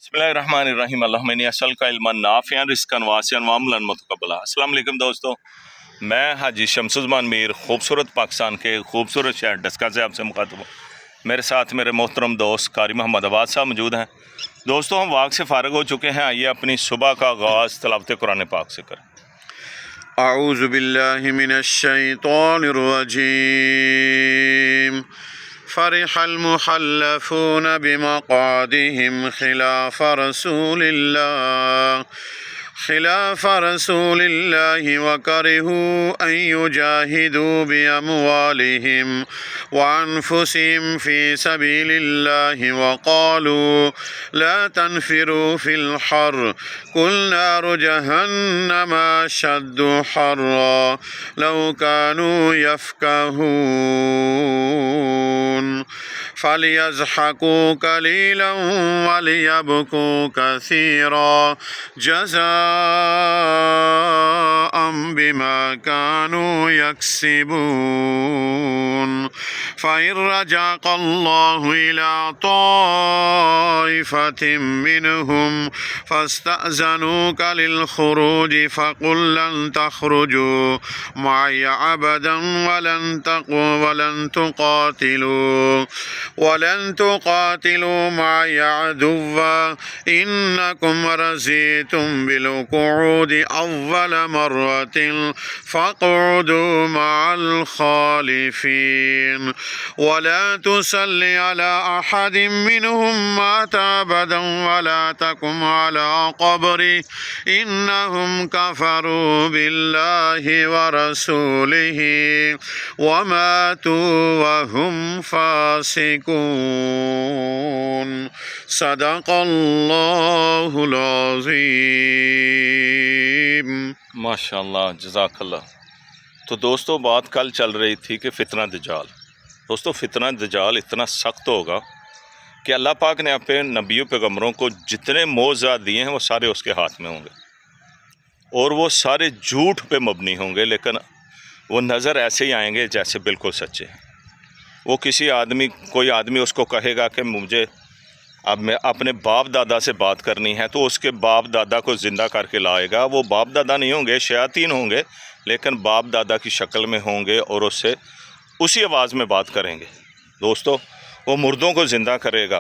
बिस्मिल्लाहिर्रहमानिर्रहीम अल्लाहुम्मा इन्नी अस्अलुका इल्मन नाफ़िअन रिज़्क़न वासिअन व अमलन मुतक़ब्बला। अस्सलाम वालेकुम दोस्तों, मैं हाजी शमसुज़्ज़मान मीर खूबसूरत पाकिस्तान के खूबसूरत शहर डस्का से आपसे मुखातिब हूँ। मेरे साथ मेरे मोहतरम दोस्त कारी मोहम्मद अब्बास साहब मौजूद हैं। दोस्तों, हम वाक़ से फ़ारिग हो चुके हैं। आइए अपनी सुबह का आगाज़ तिलावत कुरान पाक से करें। अऊज़ु बिल्लाहि मिनश शैतानिर रजीम। फ़रिहल मुख़ल्लफ़ून बिमक़अदिहिम ख़िलाफ़ रसूलिल्लाहि व करिहू अन युजाहिदू बिअमवालिहिम व अनफुसिहिम फ़ी सबीलिल्लाहि व क़ालू ला तन्फ़िरू फ़िल हर्र क़ुल नारु जहन्नम अशद्दु हर्रा लौ कानू यफ़क़हून फ़लियज़्हकू क़लीलन वलियबकू कसीरा जज़ाअम बिमा कानू यक्सिबून। फ़इन रज़क़ल्लाहु इला ताइफ़तिम मिनहुम फ़स्तअज़नूक लिलख़ुरूज फ़क़ुल लन तख़रुजू मअय अबदन वलन तुक़ातिलू मअय अदुव्वा इन्नकुम रज़ीतुम बिलक़ुऊदि अव्वल मर्रतिन फ़क़उदू मअल ख़ालिफ़ीन वला तुसल्लि अला अहदिम मिनहुम मात अबदन वला तक़ुम अला क़ब्रिहि इन्नहुम कफ़रू बिल्लाहि व रसूलिहि व मातू व हुम फ़ासिक़ून। सदक़ल्लाहुल अज़ीम। माशाअल्लाह, जज़ाकल्लाह। तो दोस्तों, बात कल चल रही थी कि फ़ितना दज्जाल। दोस्तों, फ़ितना दज्जाल इतना सख्त होगा कि अल्लाह पाक ने अपने नबियों पैगम्बरों को जितने मौज़ज़ात दिए हैं वो सारे उसके हाथ में होंगे और वो सारे झूठ पे मबनी होंगे, लेकिन वो नज़र ऐसे ही आएंगे जैसे बिल्कुल सच्चे हैं। वो कोई आदमी उसको कहेगा कि मुझे अब मैं अपने बाप दादा से बात करनी है, तो उसके बाप दादा को ज़िंदा करके लाएगा। वो बाप दादा नहीं होंगे, शयातीन होंगे, लेकिन बाप दादा की शक्ल में होंगे और उससे उसी आवाज़ में बात करेंगे। दोस्तों, वो मुर्दों को ज़िंदा करेगा।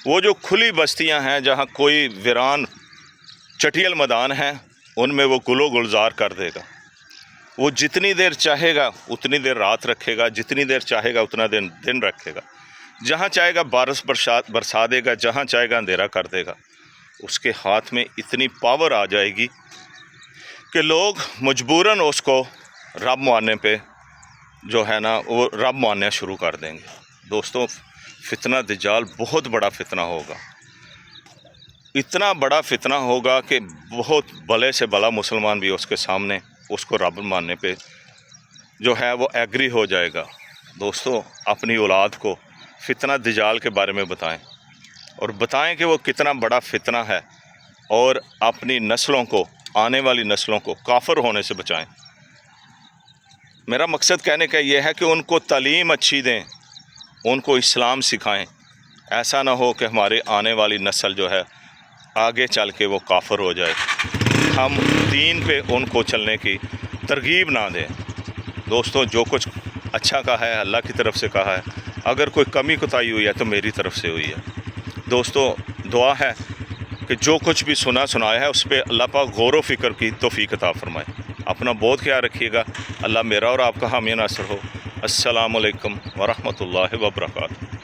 वो जो खुली बस्तियां हैं जहां कोई वीरान चटियल मैदान हैं, उनमें वो गुलो गुलजार कर देगा। वो जितनी देर चाहेगा उतनी देर रात रखेगा, जितनी देर चाहेगा उतना दिन रखेगा। जहाँ चाहेगा बारिश बरसा देगा, जहाँ चाहेगा अंधेरा कर देगा। उसके हाथ में इतनी पावर आ जाएगी कि लोग मजबूरन उसको रब मानने पे जो है ना, वो रब मानना शुरू कर देंगे। दोस्तों, फ़ितना दज्जाल बहुत बड़ा फ़ितना होगा। इतना बड़ा फ़ितना होगा कि बहुत भले से भला मुसलमान भी उसके सामने उसको रब मानने पे जो है वो एग्री हो जाएगा। दोस्तों, अपनी औलाद को फ़ितना दज्जाल के बारे में बताएं और बताएं कि वो कितना बड़ा फ़ितना है, और अपनी नस्लों को, आने वाली नस्लों को काफ़िर होने से बचाएं। मेरा मकसद कहने का ये है कि उनको तालीम अच्छी दें, उनको इस्लाम सिखाएं। ऐसा ना हो कि हमारे आने वाली नस्ल जो है आगे चल के वो काफ़िर हो जाए। हम दीन पे उनको चलने की तरगीब ना दें। दोस्तों, जो कुछ अच्छा कहा है अल्लाह की तरफ से कहा है, अगर कोई कमी कोताही हुई है तो मेरी तरफ से हुई है। दोस्तों, दुआ है कि जो कुछ भी सुनाया है उस पर अल्लाह पाक गौर व फ़िक्र की तौफ़ीक अता फ़रमाए। अपना बहुत ख्याल रखिएगा। अल्लाह मेरा और आपका हामी नासर हो। अस्सलामु अलैकुम व रहमतुल्लाहि व बरकातुहू।